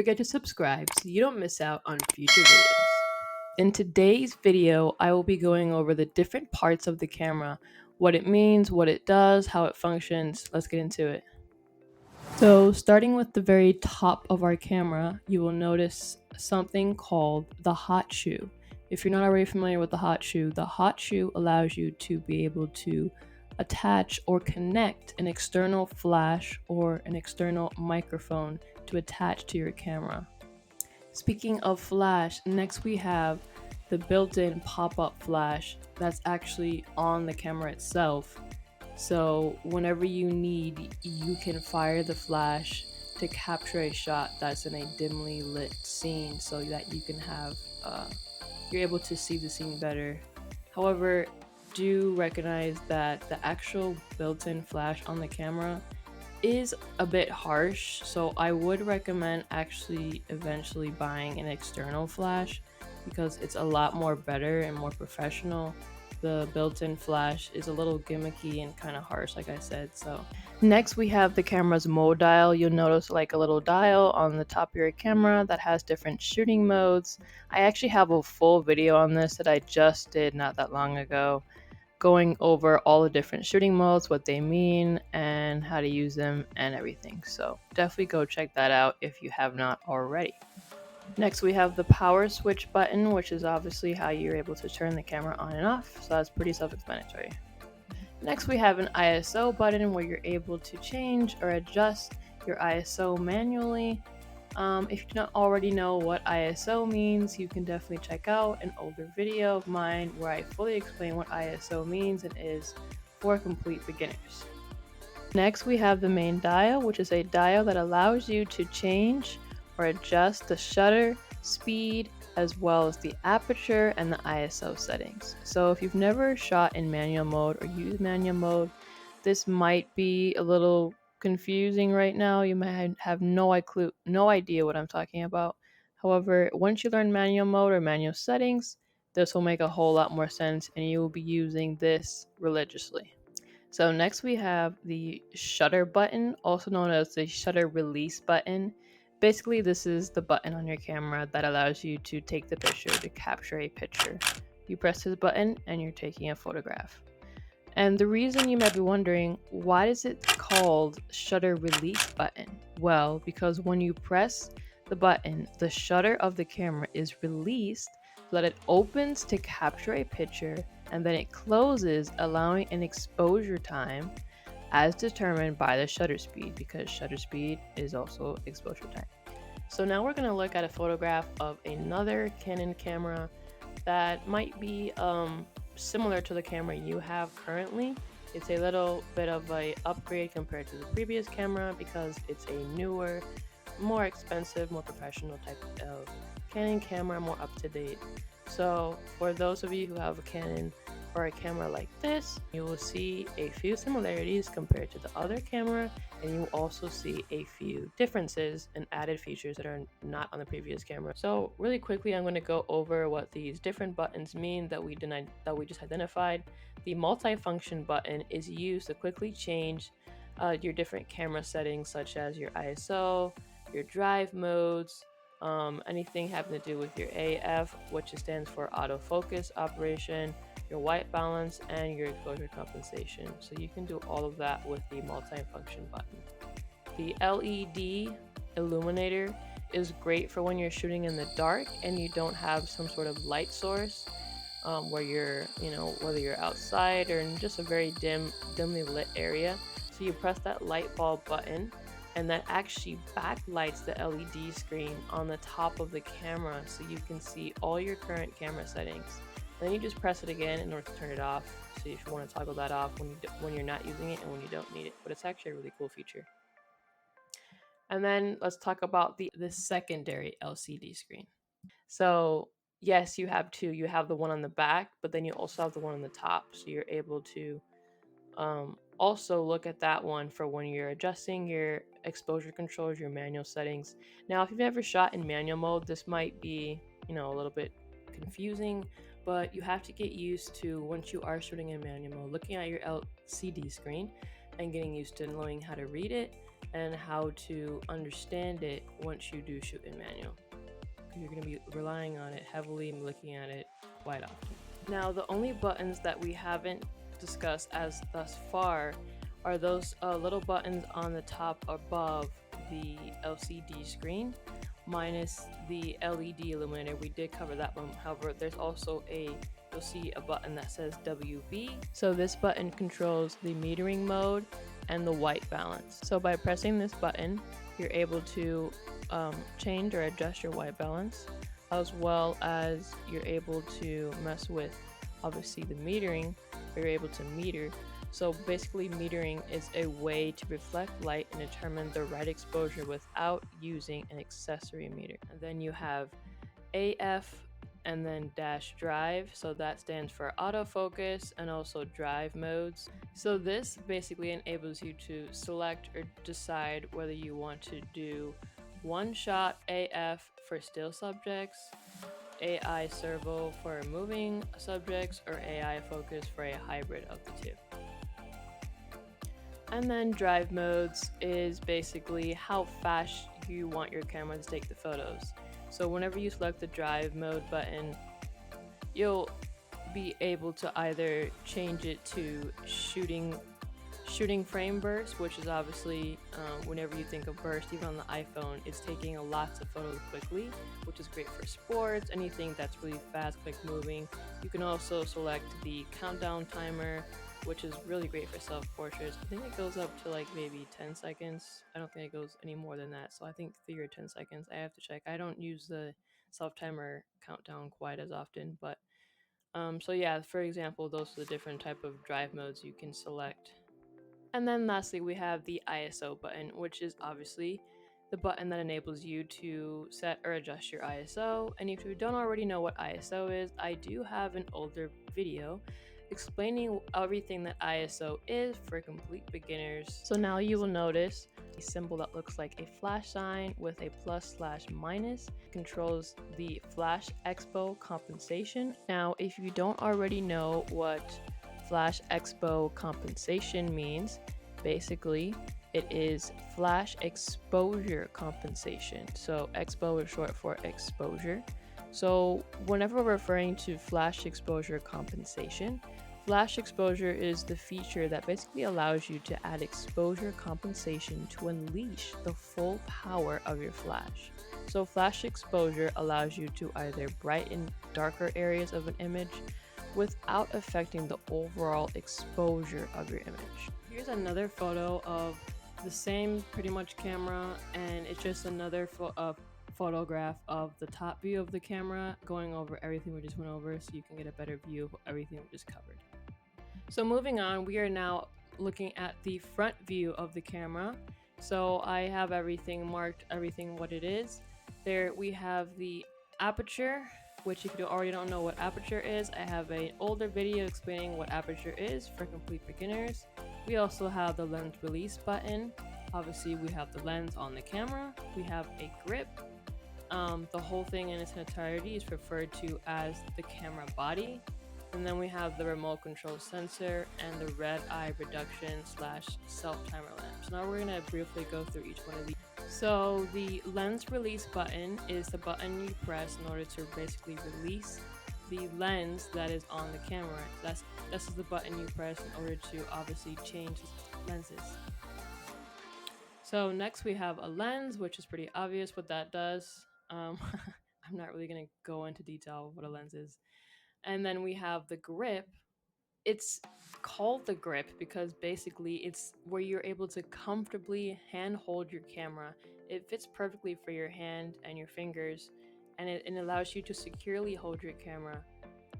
forget to subscribe so you don't miss out on future videos. In today's video, I will be going over the different parts of the camera, what it means, what it does, how it functions. Let's get into it. So starting with the very top of our camera, you will notice something called the hot shoe. If you're not already familiar with the hot shoe allows you to be able to attach or connect an external flash or an external microphone to attach to your camera. Speaking of flash, next we have the built-in pop-up flash that's actually on the camera itself. So whenever you need, you can fire the flash to capture a shot that's in a dimly lit scene so that you can have, you're able to see the scene better. However, do recognize that the actual built-in flash on the camera is a bit harsh, so I would recommend actually eventually buying an external flash because it's a lot more better and more professional. The built-in flash is a little gimmicky and kind of harsh, like I said. So next we have the camera's mode dial. You'll notice like a little dial on the top of your camera that has different shooting modes. I actually have a full video on this that I just did not that long ago, going over all the different shooting modes, what they mean, and how to use them and everything. So definitely go check that out if you have not already. Next we have the power switch button, which is obviously how you're able to turn the camera on and off, so that's pretty self-explanatory. Next we have an ISO button where you're able to change or adjust your ISO manually. If you don't already know what ISO means, you can definitely check out an older video of mine where I fully explain what ISO means and is for complete beginners. Next we have the main dial, which is a dial that allows you to change or adjust the shutter speed as well as the aperture and the ISO settings. So if you've never shot in manual mode or used manual mode, this might be a little confusing right now. You might have no idea what I'm talking about. However, once you learn manual mode or manual settings, this will make a whole lot more sense and you will be using this religiously. So next we have the shutter button, also known as the shutter release button. Basically, this is the button on your camera that allows you to take the picture, to capture a picture. You press this button and you're taking a photograph. And the reason you might be wondering, why is it called shutter release button? Well, because when you press the button, the shutter of the camera is released so that it opens to capture a picture and then it closes, allowing an exposure time as determined by the shutter speed, because shutter speed is also exposure time. So now we're going to look at a photograph of another Canon camera that might be similar to the camera you have currently. It's a little bit of a upgrade compared to the previous camera because it's a newer, more expensive, more professional type of Canon camera, more up to date. So for those of you who have a Canon or a camera like this, you will see a few similarities compared to the other camera, and you will also see a few differences and added features that are not on the previous camera. So really quickly, I'm going to go over what these different buttons mean that we just identified. The multi-function button is used to quickly change your different camera settings, such as your ISO, your drive modes, anything having to do with your AF, which stands for autofocus operation, your white balance, and your exposure compensation. So you can do all of that with the multi-function button. The LED illuminator is great for when you're shooting in the dark and you don't have some sort of light source, where you're, whether you're outside or in just a very dimly lit area. So you press that light bulb button and that actually backlights the LED screen on the top of the camera so you can see all your current camera settings. Then you just press it again in order to turn it off. So if you want to toggle that off when you're not using it and when you don't need it. But it's actually a really cool feature. And then let's talk about the secondary LCD screen. So yes, you have two. You have the one on the back, but then you also have the one on the top. So you're able to also look at that one for when you're adjusting your exposure controls, your manual settings. Now, if you've never shot in manual mode, this might be, a little bit confusing, but you have to get used to, once you are shooting in manual mode, looking at your LCD screen and getting used to knowing how to read it and how to understand it once you do shoot in manual. You're going to be relying on it heavily and looking at it quite often. Now, the only buttons that we haven't discussed as thus far are those little buttons on the top above the LCD screen, minus the LED illuminator. We did cover that one. However, there's also you'll see a button that says WB. So this button controls the metering mode and the white balance. So by pressing this button, you're able to change or adjust your white balance, as well as you're able to mess with obviously the metering. You're able to meter. So basically, metering is a way to reflect light and determine the right exposure without using an accessory meter. And then you have AF and then dash drive, so that stands for autofocus, and also drive modes. So this basically enables you to select or decide whether you want to do one shot AF for still subjects, AI servo for moving subjects, or AI focus for a hybrid of the two. And then drive modes is basically how fast you want your camera to take the photos. So whenever you select the drive mode button, you'll be able to either change it to shooting frame burst, which is obviously whenever you think of burst, even on the iPhone, it's taking lots of photos quickly, which is great for sports, anything that's really fast, quick moving. You can also select the countdown timer, which is really great for self-portraits. I think it goes up to like maybe 10 seconds. I don't think it goes any more than that. So I think 3 or 10 seconds. I have to check. I don't use the self-timer countdown quite as often, but so yeah, for example, those are the different type of drive modes you can select. And then lastly, we have the ISO button, which is obviously the button that enables you to set or adjust your ISO. And if you don't already know what ISO is, I do have an older video explaining everything that ISO is for complete beginners. So now you will notice a symbol that looks like a flash sign with a +/- controls the flash expo compensation. Now, if you don't already know what flash expo compensation means, basically it is flash exposure compensation. So expo is short for exposure. So whenever we're referring to flash exposure compensation, flash exposure is the feature that basically allows you to add exposure compensation to unleash the full power of your flash. So flash exposure allows you to either brighten darker areas of an image without affecting the overall exposure of your image. Here's another photo of the same pretty much camera, and it's just another photograph of the top view of the camera, going over everything we just went over so you can get a better view of everything we just covered. So moving on, we are now looking at the front view of the camera. So I have everything marked, everything what it is. There we have the aperture, which if you already don't know what aperture is, I have an older video explaining what aperture is for complete beginners. We also have the lens release button. Obviously we have the lens on the camera. We have a grip. The whole thing in its entirety is referred to as the camera body. And then we have the remote control sensor and the red eye reduction / self-timer lamp. So now we're going to briefly go through each one of these. So the lens release button is the button you press in order to basically release the lens that is on the camera. This is the button you press in order to obviously change lenses. So next we have a lens, which is pretty obvious what that does. I'm not really going to go into detail of what a lens is. And then we have the grip. It's called the grip because basically it's where you're able to comfortably hand hold your camera. It fits perfectly for your hand and your fingers, and it allows you to securely hold your camera.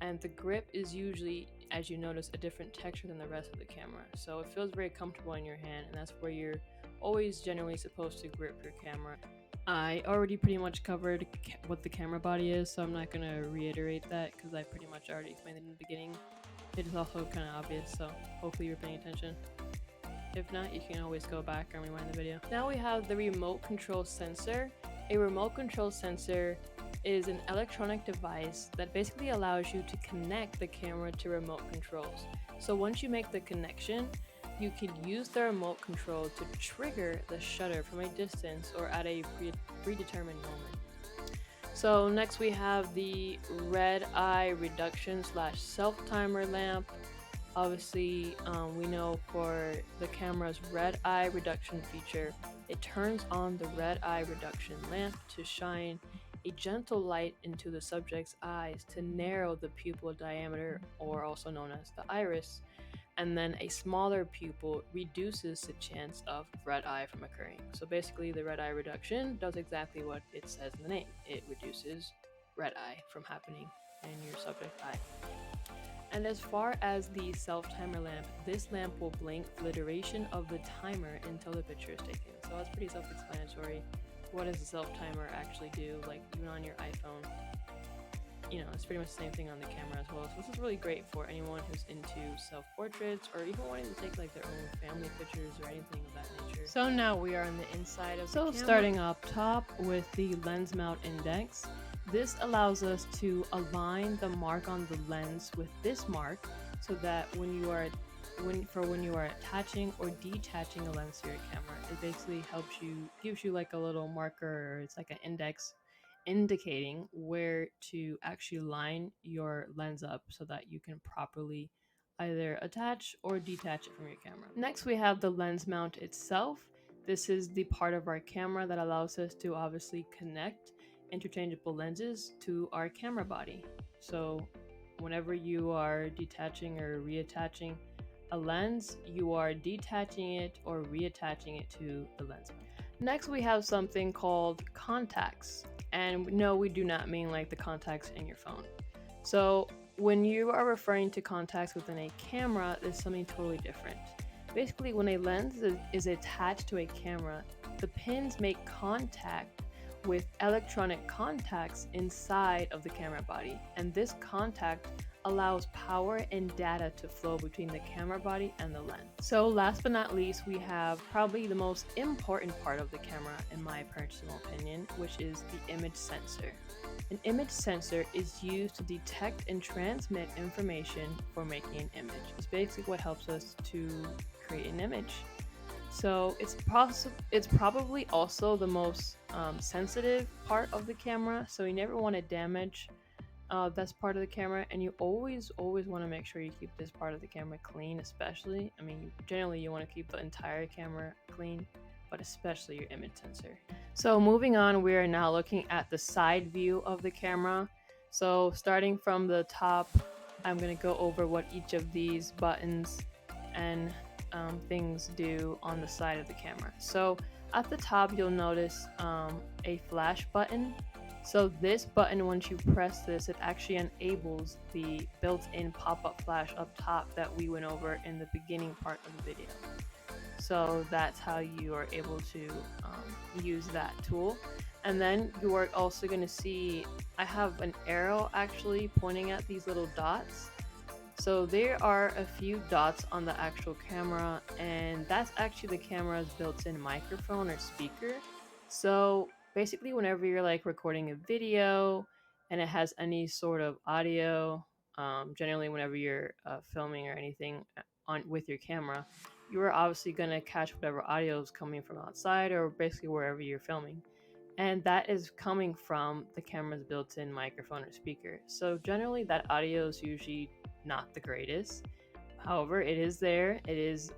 And the grip is usually, as you notice, a different texture than the rest of the camera. So it feels very comfortable in your hand, and that's where you're always generally supposed to grip your camera. I already pretty much covered what the camera body is, so I'm not going to reiterate that because I pretty much already explained it in the beginning. It is also kind of obvious, so hopefully you're paying attention. If not, you can always go back and rewind the video. Now we have the remote control sensor. A remote control sensor is an electronic device that basically allows you to connect the camera to remote controls. So once you make the connection, you can use the remote control to trigger the shutter from a distance or at a predetermined moment. So next we have the red eye reduction / self timer lamp. Obviously, we know for the camera's red eye reduction feature, it turns on the red eye reduction lamp to shine a gentle light into the subject's eyes to narrow the pupil diameter, or also known as the iris, and then a smaller pupil reduces the chance of red eye from occurring. So basically, the red eye reduction does exactly what it says in the name. It reduces red eye from happening in your subject's eye. And as far as the self-timer lamp, this lamp will blink for the duration of the timer until the picture is taken. So that's pretty self-explanatory. What does the self-timer actually do? Like even on your iPhone, you know, it's pretty much the same thing on the camera as well. So this is really great for anyone who's into self-portraits or even wanting to take like their own family pictures or anything of that nature. So now we are on the inside of the camera. So starting up top with the lens mount index, this allows us to align the mark on the lens with this mark so that when you are attaching or detaching a lens to your camera, it basically gives you like a little marker, or it's like an index indicating where to actually line your lens up so that you can properly either attach or detach it from your camera. Next, we have the lens mount itself. This is the part of our camera that allows us to obviously connect interchangeable lenses to our camera body. So whenever you are detaching or reattaching a lens, you are detaching it or reattaching it to the lens. Next, we have something called contacts. And no, we do not mean like the contacts in your phone. So when you are referring to contacts within a camera, there's something totally different. Basically, when a lens is attached to a camera, the pins make contact with electronic contacts inside of the camera body, and this contact allows power and data to flow between the camera body and the lens. So last but not least, we have probably the most important part of the camera in my personal opinion, which is the image sensor. An image sensor is used to detect and transmit information for making an image. It's basically what helps us to create an image. So it's probably also the most sensitive part of the camera, so you never want to damage this part of the camera, and you always want to make sure you keep this part of the camera clean. Especially, I mean, generally you want to keep the entire camera clean, but especially your image sensor. So moving on, we are now looking at the side view of the camera. So starting from the top, I'm going to go over what each of these buttons and things do on the side of the camera. So at the top, you'll notice a flash button. So this button, once you press this, it actually enables the built-in pop-up flash up top that we went over in the beginning part of the video. So that's how you are able to use that tool. And then you are also going to see, I have an arrow actually pointing at these little dots. So there are a few dots on the actual camera, and that's actually the camera's built-in microphone or speaker. So basically whenever you're like recording a video and it has any sort of audio, generally whenever you're filming or anything with your camera, you are obviously going to catch whatever audio is coming from outside or basically wherever you're filming. And that is coming from the camera's built-in microphone or speaker. So generally that audio is usually not the greatest. However, it is there. It is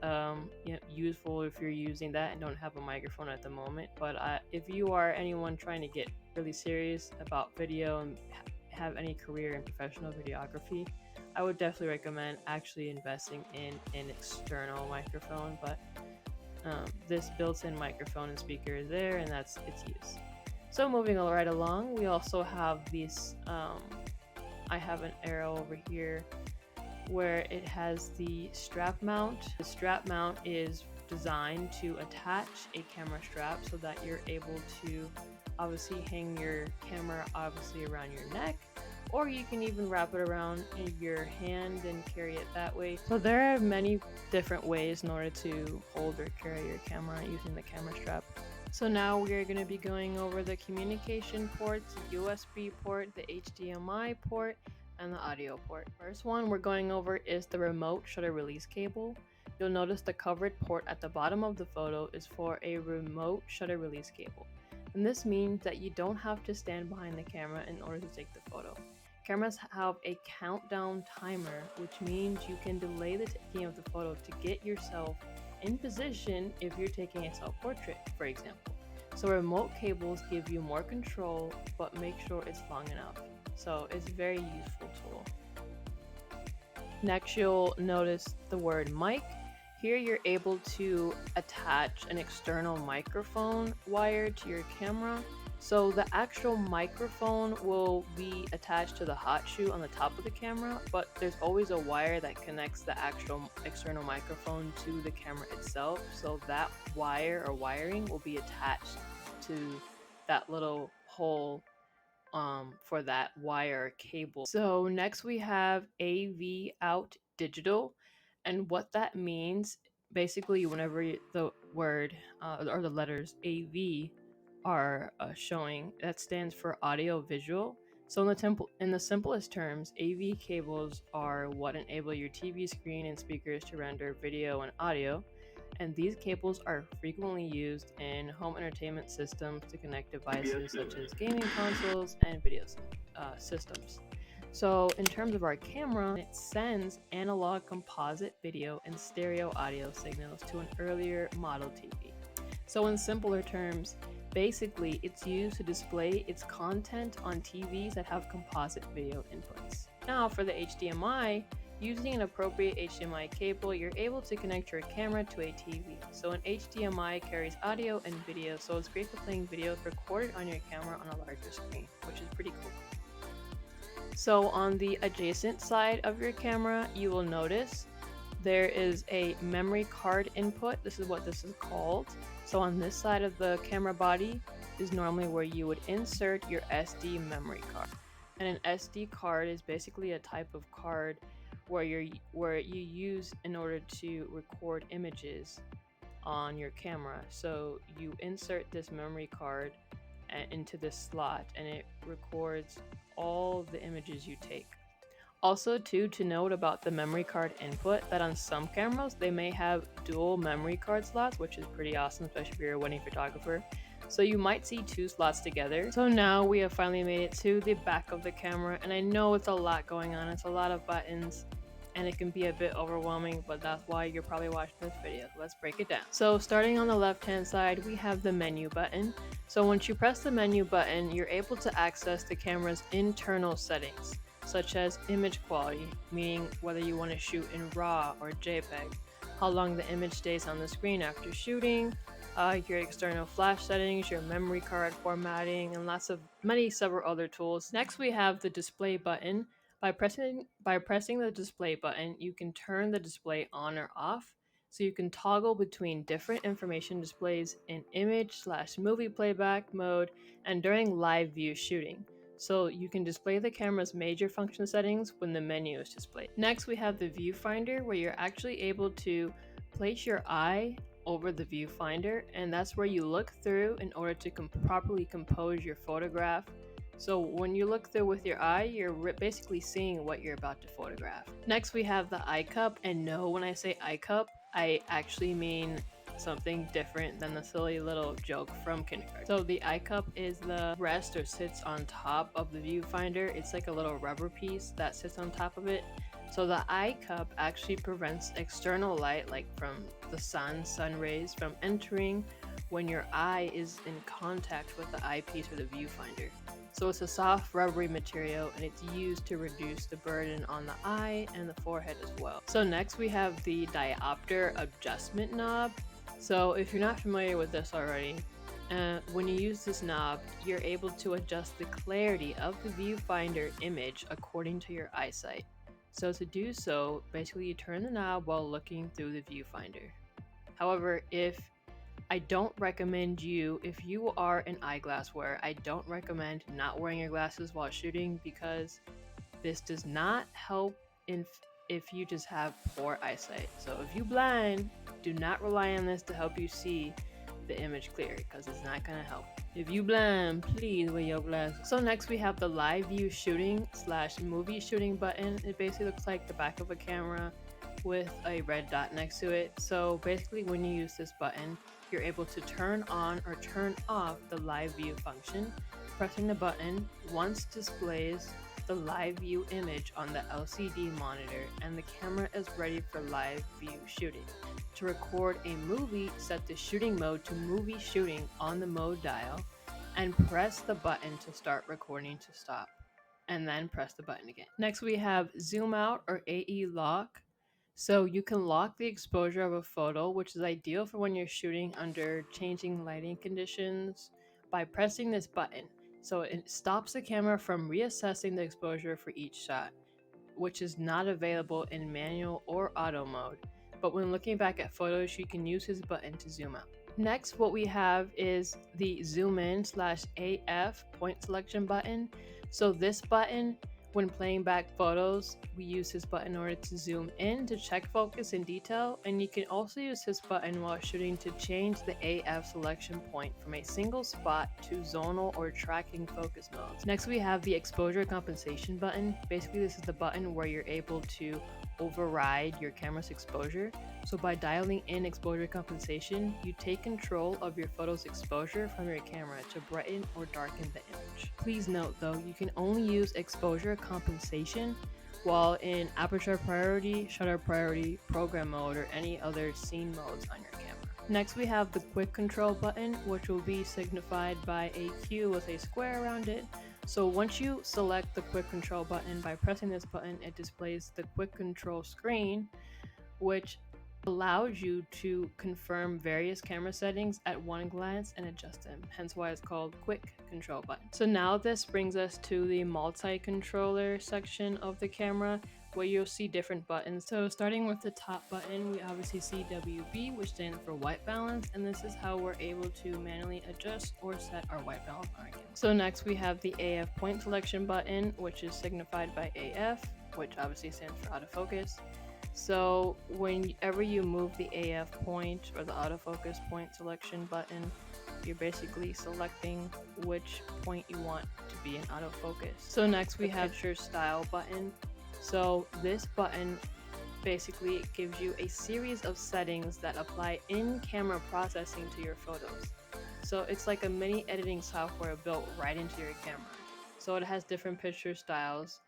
useful if you're using that and don't have a microphone at the moment. But if you are anyone trying to get really serious about video and have any career in professional videography, I would definitely recommend actually investing in an external microphone. But this built-in microphone and speaker is there, and that's its use. So moving right along, we also have this. I have an arrow over here where it has the strap mount. The strap mount is designed to attach a camera strap so that you're able to obviously hang your camera obviously around your neck, or you can even wrap it around in your hand and carry it that way. So there are many different ways in order to hold or carry your camera using the camera strap. So now we are going to be going over the communication ports, the USB port, the HDMI port, and the audio port. First one we're going over is the remote shutter release cable. You'll notice the covered port at the bottom of the photo is for a remote shutter release cable. And this means that you don't have to stand behind the camera in order to take the photo. Cameras have a countdown timer, which means you can delay the taking of the photo to get yourself in position if you're taking a self-portrait, for example. So remote cables give you more control, but make sure it's long enough. So it's a very useful tool. Next, you'll notice the word mic. Here you're able to attach an external microphone wire to your camera. So the actual microphone will be attached to the hot shoe on the top of the camera, but there's always a wire that connects the actual external microphone to the camera itself. So that wire or wiring will be attached to that little hole for that wire cable. So next we have AV out digital, and what that means basically whenever the word or the letters AV are showing, that stands for audio visual. So in the simplest terms, AV cables are what enable your TV screen and speakers to render video and audio, and these cables are frequently used in home entertainment systems to connect devices such as gaming consoles and video systems. So in terms of our camera, it sends analog composite video and stereo audio signals to an earlier model TV. So in simpler terms, basically it's used to display its content on TVs that have composite video inputs. Now for the HDMI, using an appropriate HDMI cable, you're able to connect your camera to a TV. So an HDMI carries audio and video, so it's great for playing videos recorded on your camera on a larger screen, which is pretty cool. So on the adjacent side of your camera, you will notice there is a memory card input. This is what this is called. So on this side of the camera body is normally where you would insert your SD memory card. And an SD card is basically a type of card where you use in order to record images on your camera. So you insert this memory card into this slot and it records all the images you take. Also too, to note about the memory card input, that on some cameras they may have dual memory card slots, which is pretty awesome, especially if you're a wedding photographer. So you might see two slots together. So now we have finally made it to the back of the camera, and I know it's a lot going on, it's a lot of buttons, and it can be a bit overwhelming, but that's why you're probably watching this video. Let's break it down. So starting on the left hand side, we have the menu button. So once you press the menu button, you're able to access the camera's internal settings, such as image quality, meaning whether you want to shoot in RAW or JPEG, how long the image stays on the screen after shooting, your external flash settings, your memory card formatting, and several other tools. Next, we have the display button. By pressing the display button, you can turn the display on or off, so you can toggle between different information displays in image/movie playback mode and during live view shooting. So you can display the camera's major function settings when the menu is displayed. Next, we have the viewfinder, where you're actually able to place your eye over the viewfinder, and that's where you look through in order to properly compose your photograph. So when you look through with your eye, you're basically seeing what you're about to photograph. Next, we have the eye cup, and no, when I say eye cup, I actually mean something different than the silly little joke from kindergarten. So the eye cup is the rest or sits on top of the viewfinder. It's like a little rubber piece that sits on top of it. So the eye cup actually prevents external light, like from the sun rays, from entering when your eye is in contact with the eyepiece or the viewfinder. So it's a soft rubbery material, and it's used to reduce the burden on the eye and the forehead as well. So next we have the diopter adjustment knob. So if you're not familiar with this already, when you use this knob, you're able to adjust the clarity of the viewfinder image according to your eyesight. So to do so, basically you turn the knob while looking through the viewfinder. However, if you are an eyeglass wearer, I don't recommend not wearing your glasses while shooting, because this does not help if you just have poor eyesight. So if you blind, do not rely on this to help you see the image clear, because it's not going to help. If you blind, please wear your glasses. So next we have the live view shooting /movie shooting button. It basically looks like the back of a camera with a red dot next to it. So basically when you use this button, you're able to turn on or turn off the live view function. Pressing the button once displays the live view image on the LCD monitor, and the camera is ready for live view shooting. To record a movie, set the shooting mode to movie shooting on the mode dial and press the button to start recording to stop, and then press the button again. Next we have zoom out or AE lock. So you can lock the exposure of a photo, which is ideal for when you're shooting under changing lighting conditions, by pressing this button. So it stops the camera from reassessing the exposure for each shot, which is not available in manual or auto mode. But when looking back at photos, you can use this button to zoom out. Next, what we have is the zoom in / AF point selection button. So this button, when playing back photos, we use this button in order to zoom in to check focus and detail, and you can also use this button while shooting to change the AF selection point from a single spot to zonal or tracking focus modes. Next we have the exposure compensation button. Basically this is the button where you're able to override your camera's exposure. So by dialing in exposure compensation, you take control of your photo's exposure from your camera to brighten or darken the image. Please note though, you can only use exposure compensation while in aperture priority, shutter priority, program mode, or any other scene modes on your camera. Next we have the quick control button, which will be signified by a Q with a square around it. So once you select the quick control button, by pressing this button, it displays the quick control screen, which allows you to confirm various camera settings at one glance and adjust them, hence why it's called quick control button. So now this brings us to the multi-controller section of the camera, where you'll see different buttons. So starting with the top button, we obviously see WB, which stands for white balance, and this is how we're able to manually adjust or set our white balance on our camera. So next we have the AF point selection button, which is signified by AF, which obviously stands for autofocus. So whenever you move the AF point or the autofocus point selection button, you're basically selecting which point you want to be in autofocus. So next we have picture style button. So this button basically gives you a series of settings that apply in-camera processing to your photos. So it's like a mini editing software built right into your camera. So it has different picture styles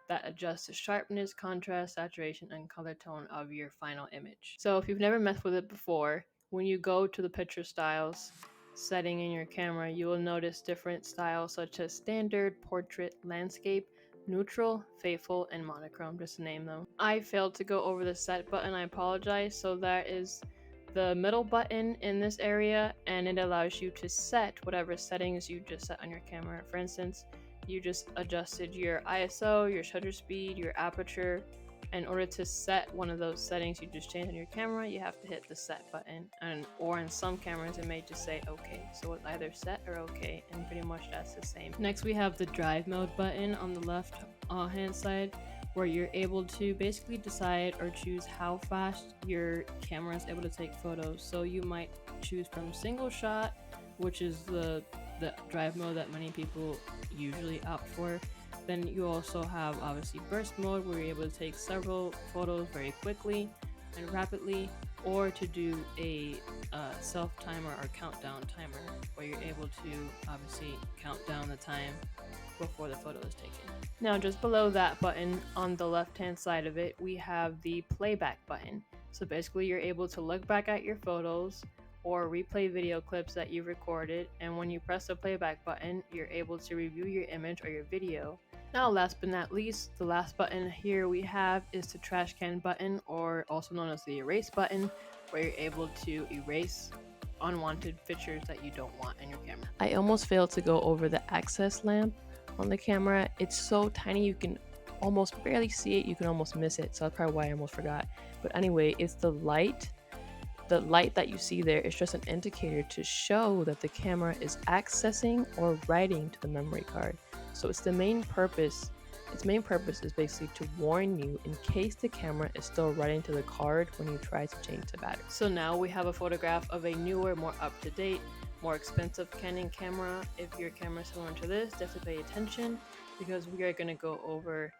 that adjusts the sharpness, contrast, saturation, and color tone of your final image. So if you've never messed with it before, when you go to the picture styles setting in your camera, you will notice different styles such as standard, portrait, landscape, neutral, faithful, and monochrome, just to name them. I failed to go over the set button, I apologize. So that is the middle button in this area, and it allows you to set whatever settings you just set on your camera. For instance, you just adjusted your ISO, your shutter speed, your aperture. In order to set one of those settings you just changed on your camera, you have to hit the set button, or in some cameras it may just say OK. So it's either set or OK, and pretty much that's the same. Next we have the drive mode button on the left hand side, where you're able to basically decide or choose how fast your camera is able to take photos. So you might choose from single shot, which is the drive mode that many people usually opt for. Then you also have obviously burst mode, where you're able to take several photos very quickly and rapidly, or to do a self timer or countdown timer, where you're able to obviously count down the time before the photo is taken. Now just below that button on the left hand side of it, we have the playback button. So basically you're able to look back at your photos or replay video clips that you've recorded, and when you press the playback button, you're able to review your image or your video. Now last but not least, the last button here we have is the trash can button, or also known as the erase button, where you're able to erase unwanted pictures that you don't want in your camera. I almost failed to go over the access lamp on the camera. It's so tiny you can almost barely see it, you can almost miss it, so that's probably why I almost forgot. But anyway, it's the light that you see there is just an indicator to show that the camera is accessing or writing to the memory card. So its main purpose is basically to warn you in case the camera is still writing to the card when you try to change the battery. So now we have a photograph of a newer, more up-to-date, more expensive Canon camera. If your camera is similar to this, definitely pay attention, because we are going to go over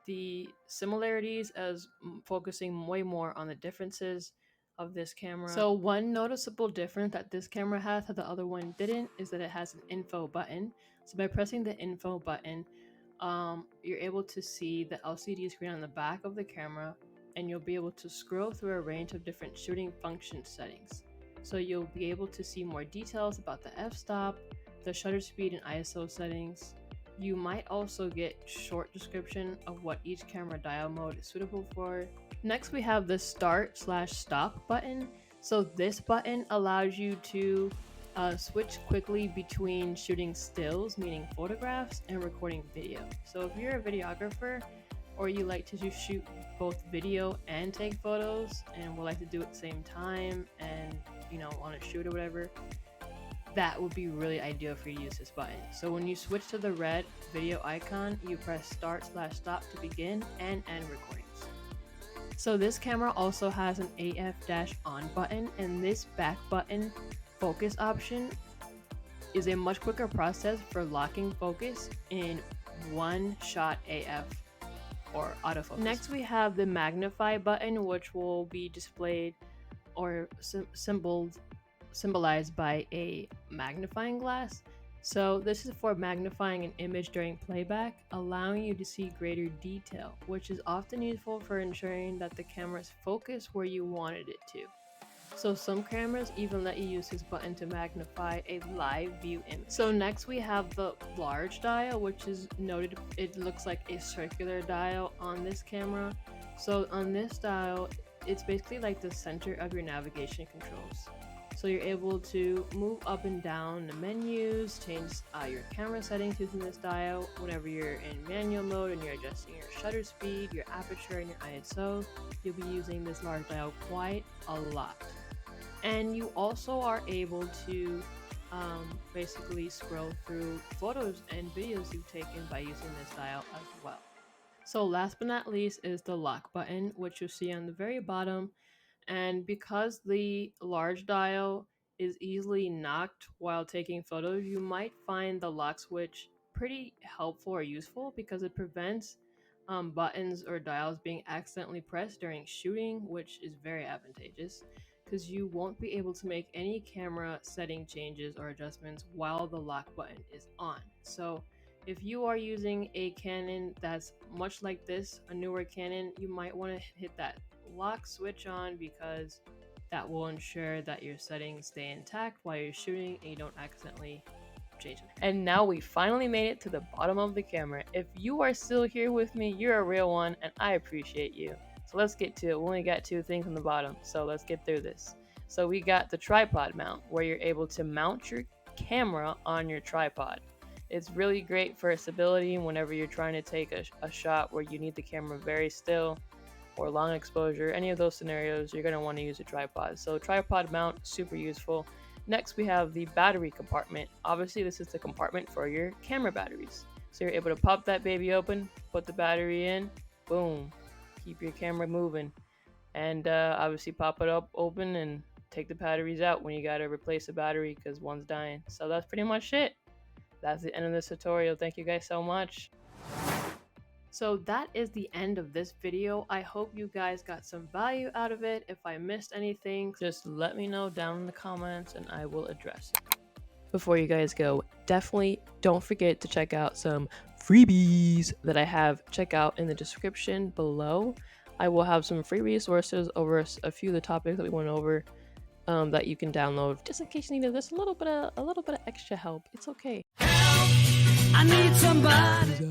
the similarities as focusing way more on the differences of this camera. So one noticeable difference that this camera has that the other one didn't is that it has an info button. So by pressing the info button, you're able to see the LCD screen on the back of the camera, and you'll be able to scroll through a range of different shooting function settings. So you'll be able to see more details about the f-stop, the shutter speed and ISO settings. You might also get short description of what each camera dial mode is suitable for. Next we have the start/stop button. So this button allows you to switch quickly between shooting stills, meaning photographs, and recording video. So if you're a videographer or you like to just shoot both video and take photos and would like to do it at the same time and on a shoot or whatever, that would be really ideal for you to use this button. So when you switch to the red video icon, you press start/stop to begin and end recordings. So this camera also has an AF-on button, and this back button focus option is a much quicker process for locking focus in one shot AF or autofocus. Next we have the magnify button, which will be displayed or symbolized by a magnifying glass. So this is for magnifying an image during playback, allowing you to see greater detail, which is often useful for ensuring that the camera's focused where you wanted it to. So some cameras even let you use this button to magnify a live view image. So next we have the large dial, which is noted, it looks like a circular dial on this camera. So on this dial, it's basically like the center of your navigation controls. So you're able to move up and down the menus, change your camera settings using this dial. Whenever you're in manual mode and you're adjusting your shutter speed, your aperture, and your ISO, you'll be using this large dial quite a lot. And you also are able to basically scroll through photos and videos you've taken by using this dial as well. So last but not least is the lock button, which you'll see on the very bottom. And because the large dial is easily knocked while taking photos, you might find the lock switch pretty helpful or useful because it prevents buttons or dials being accidentally pressed during shooting, which is very advantageous because you won't be able to make any camera setting changes or adjustments while the lock button is on. So if you are using a Canon that's much like this, a newer Canon, you might want to hit that lock switch on because that will ensure that your settings stay intact while you're shooting and you don't accidentally change them. And now we finally made it to the bottom of the camera. If you are still here with me, you're a real one and I appreciate you. So let's get to it. We only got two things on the bottom, so let's get through this. So we got the tripod mount, where you're able to mount your camera on your tripod. It's really great for stability whenever you're trying to take a shot where you need the camera very still or long exposure. Any of those scenarios, you're going to want to use a tripod. So tripod mount, super useful. Next, we have the battery compartment. Obviously, this is the compartment for your camera batteries. So you're able to pop that baby open, put the battery in, boom, keep your camera moving. And obviously pop it up open and take the batteries out when you got to replace the battery because one's dying. So that's pretty much it. That's the end of this tutorial. Thank you guys so much. So that is the end of this video. I hope you guys got some value out of it. If I missed anything, just let me know down in the comments and I will address it. Before you guys go, definitely don't forget to check out some freebies that I have. Check out in the description below. I will have some free resources over a few of the topics that we went over that you can download just in case you need just a little bit of extra help. It's okay. Help! I need somebody.